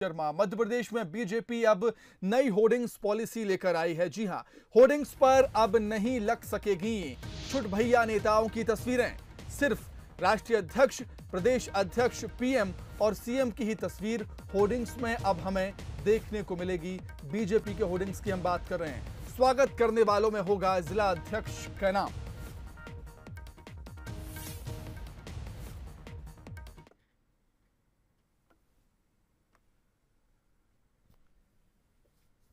शर्मा। मध्य प्रदेश में बीजेपी अब नई होर्डिंग्स पॉलिसी लेकर आई है। जी हां, होर्डिंग्स पर अब नहीं लग सकेगी छुट भैया नेताओं की तस्वीरें। सिर्फ राष्ट्रीय अध्यक्ष, प्रदेश अध्यक्ष, पीएम और सीएम की ही तस्वीर होर्डिंग्स में अब हमें देखने को मिलेगी। बीजेपी के होर्डिंग्स की हम बात कर रहे हैं। स्वागत करने वालों में होगा जिला अध्यक्ष का नाम।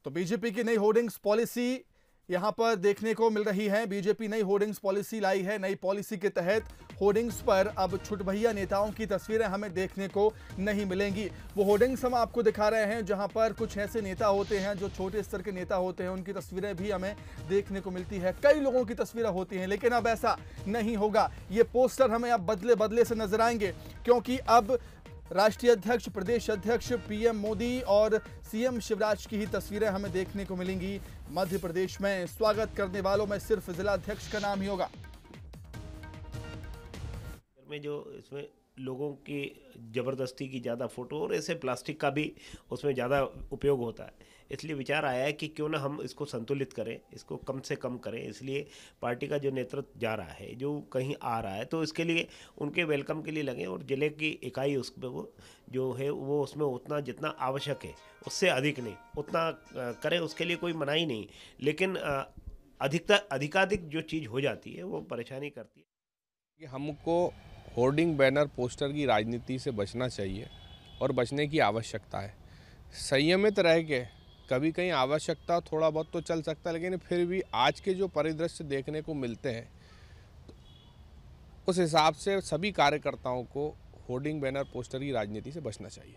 तो बीजेपी की नई होर्डिंग्स पॉलिसी यहां पर देखने को मिल रही है। बीजेपी नई होर्डिंग्स पॉलिसी लाई है। नई पॉलिसी के तहत होर्डिंग्स पर अब छुटभैया नेताओं की तस्वीरें हमें देखने को नहीं मिलेंगी। वो होर्डिंग्स हम आपको दिखा रहे हैं जहां पर कुछ ऐसे नेता होते हैं जो छोटे स्तर के नेता होते हैं, उनकी तस्वीरें भी हमें देखने को मिलती है। कई लोगों की तस्वीरें होती हैं, लेकिन अब ऐसा नहीं होगा। ये पोस्टर हमें अब बदले बदले से नजर आएंगे, क्योंकि अब राष्ट्रीय अध्यक्ष, प्रदेश अध्यक्ष, पीएम मोदी और सीएम शिवराज की ही तस्वीरें हमें देखने को मिलेंगी। मध्य प्रदेश में स्वागत करने वालों में सिर्फ जिला अध्यक्ष का नाम ही होगा। में जो इसमें लोगों की ज़बरदस्ती की ज़्यादा फोटो और ऐसे प्लास्टिक का भी उसमें ज़्यादा उपयोग होता है, इसलिए विचार आया है कि क्यों ना हम इसको संतुलित करें, इसको कम से कम करें। इसलिए पार्टी का जो नेतृत्व जा रहा है, जो कहीं आ रहा है, तो इसके लिए उनके वेलकम के लिए लगे और जिले की इकाई उसमें वो जो है वो उसमें उतना जितना आवश्यक है उससे अधिक नहीं, उतना करें। उसके लिए कोई मनाही नहीं, लेकिन अधिकाधिक जो चीज़ हो जाती है वो परेशानी करती है। कि हमको होर्डिंग, बैनर, पोस्टर की राजनीति से बचना चाहिए और बचने की आवश्यकता है। संयमित रह के कभी कहीं आवश्यकता थोड़ा बहुत तो चल सकता है, लेकिन फिर भी आज के जो परिदृश्य देखने को मिलते हैं उस हिसाब से सभी कार्यकर्ताओं को होर्डिंग, बैनर, पोस्टर की राजनीति से बचना चाहिए।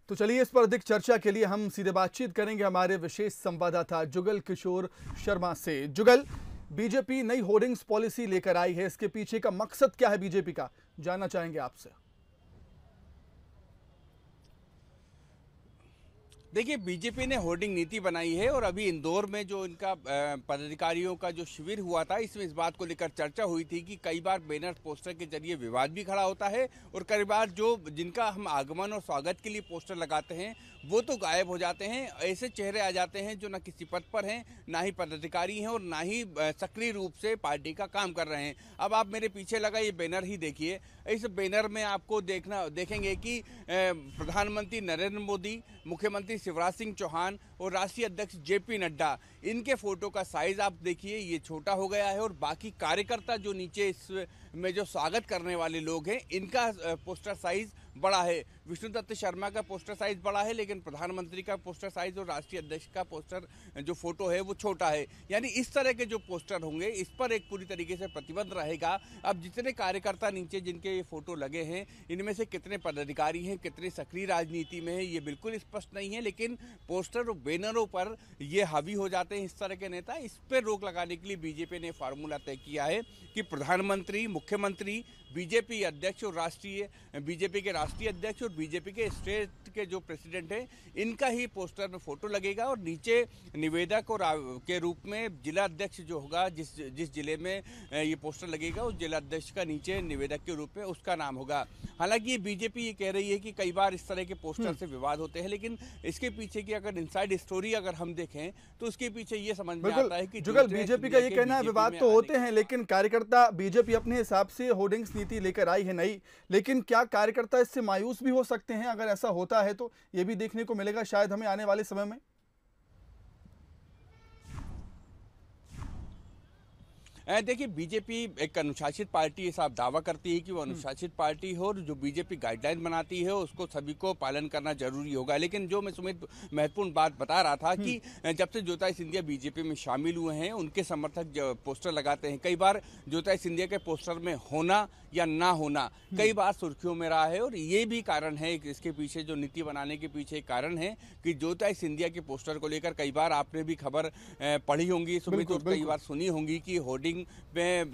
तो चलिए, इस पर अधिक चर्चा के लिए हम सीधे बातचीत करेंगे हमारे विशेष संवाददाता जुगल किशोर शर्मा से। जुगल, बीजेपी नई होर्डिंग्स पॉलिसी लेकर आई है, इसके पीछे का मकसद क्या है बीजेपी का, जानना चाहेंगे आपसे। देखिए, बीजेपी ने होर्डिंग नीति बनाई है और अभी इंदौर में जो इनका पदाधिकारियों का जो शिविर हुआ था, इसमें इस बात को लेकर चर्चा हुई थी कि कई बार बैनर, पोस्टर के जरिए विवाद भी खड़ा होता है और कई बार जो जिनका हम आगमन और स्वागत के लिए पोस्टर लगाते हैं वो तो गायब हो जाते हैं। ऐसे चेहरे आ जाते हैं जो ना किसी पद पर हैं, ना ही पदाधिकारी हैं और ना ही सक्रिय रूप से पार्टी का काम कर रहे हैं। अब आप मेरे पीछे लगा ये बैनर ही देखिए। इस बैनर में आपको देखेंगे कि प्रधानमंत्री नरेंद्र मोदी, मुख्यमंत्री शिवराज सिंह चौहान और राष्ट्रीय अध्यक्ष जेपी नड्डा, इनके फोटो का साइज आप देखिए, ये छोटा हो गया है और बाकी कार्यकर्ता जो नीचे इसमें जो स्वागत करने वाले लोग हैं, इनका पोस्टर साइज बड़ा है। विष्णु दत्त शर्मा का पोस्टर साइज बड़ा है, लेकिन प्रधानमंत्री का पोस्टर साइज और राष्ट्रीय अध्यक्ष का पोस्टर जो फोटो है वो छोटा है। यानी इस तरह के जो पोस्टर होंगे, इस पर एक पूरी तरीके से प्रतिबंध रहेगा। अब जितने कार्यकर्ता नीचे जिनके ये फोटो लगे हैं, इनमें से कितने पदाधिकारी हैं, कितने सक्रिय राजनीति में है, ये बिल्कुल स्पष्ट नहीं है, लेकिन पोस्टर और बैनरों पर ये हावी हो जाते हैं इस तरह के नेता। इस पर रोक लगाने के लिए बीजेपी ने फार्मूला तय किया है कि प्रधानमंत्री, मुख्यमंत्री, बीजेपी अध्यक्ष और बीजेपी के राष्ट्रीय अध्यक्ष और बीजेपी के स्टेट के जो प्रेसिडेंट हैं, इनका ही पोस्टर में फोटो लगेगा और नीचे निवेदक और के रूप में जिला अध्यक्ष जो होगा, जिस जिले में ये पोस्टर लगेगा उस जिला अध्यक्ष का नीचे निवेदक के रूप में उसका नाम होगा। हालांकि ये बीजेपी ये कह रही है कि कई बार इस तरह के पोस्टर से विवाद होते हैं, लेकिन इसके पीछे की अगर इनसाइड स्टोरी अगर हम देखें तो उसके पीछे ये समझ में आता है कि जुगल, बीजेपी का ये कहना है विवाद तो होते हैं, लेकिन कार्यकर्ता, बीजेपी अपने हिसाब से होर्डिंग्स नीति लेकर आई है नई, लेकिन क्या कार्यकर्ता इससे मायूस भी हो सकते हैं? अगर ऐसा होता है तो ये भी देखने को मिलेगा शायद हमें आने वाले समय में। देखिए, बीजेपी एक अनुशासित पार्टी, ऐसा दावा करती है कि वो अनुशासित पार्टी हो और जो बीजेपी गाइडलाइन बनाती है उसको सभी को पालन करना जरूरी होगा। लेकिन जो मैं सुमित महत्वपूर्ण बात बता रहा था कि जब से ज्योति सिंधिया बीजेपी में शामिल हुए हैं, उनके समर्थक पोस्टर लगाते हैं। कई बार ज्योति सिंधिया के पोस्टर में होना या ना होना कई बार सुर्खियों में रहा है और ये भी कारण है, इसके पीछे जो नीति बनाने के पीछे कारण है कि ज्योति सिंधिया के पोस्टर को लेकर कई बार आपने भी खबर पढ़ी होंगी सुमित, और कई बार सुनी होंगी कि होर्डिंग में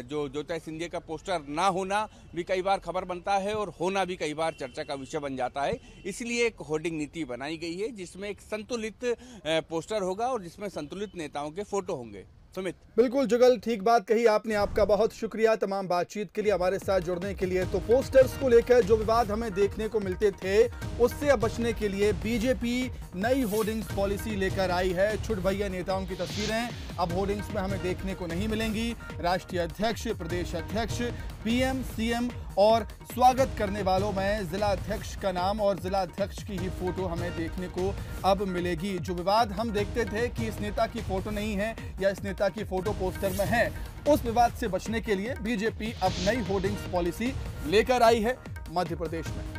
जो ज्योति सिंधिया का पोस्टर ना होना भी कई बार खबर बनता है और होना भी कई बार चर्चा का विषय बन जाता है। इसलिए एक होर्डिंग नीति बनाई गई है जिसमें एक संतुलित पोस्टर होगा और जिसमें संतुलित नेताओं के फोटो होंगे। सुमित। बिल्कुल जुगल, ठीक बात कही आपने, आपका बहुत शुक्रिया तमाम बातचीत के लिए, हमारे साथ जुड़ने के लिए। तो पोस्टर्स को लेकर जो विवाद हमें देखने को मिलते थे उससे अब बचने के लिए बीजेपी नई होर्डिंग्स पॉलिसी लेकर आई है। छुट भैया नेताओं की तस्वीरें अब होर्डिंग्स में हमें देखने को नहीं मिलेंगी। राष्ट्रीय अध्यक्ष, प्रदेश अध्यक्ष, पीएम, सीएम और स्वागत करने वालों में जिला अध्यक्ष का नाम और जिला अध्यक्ष की ही फोटो हमें देखने को अब मिलेगी। जो विवाद हम देखते थे कि इस नेता की फोटो नहीं है या इस नेता की फोटो पोस्टर में है, उस विवाद से बचने के लिए बीजेपी अब नई होर्डिंग्स पॉलिसी लेकर आई है मध्य प्रदेश में।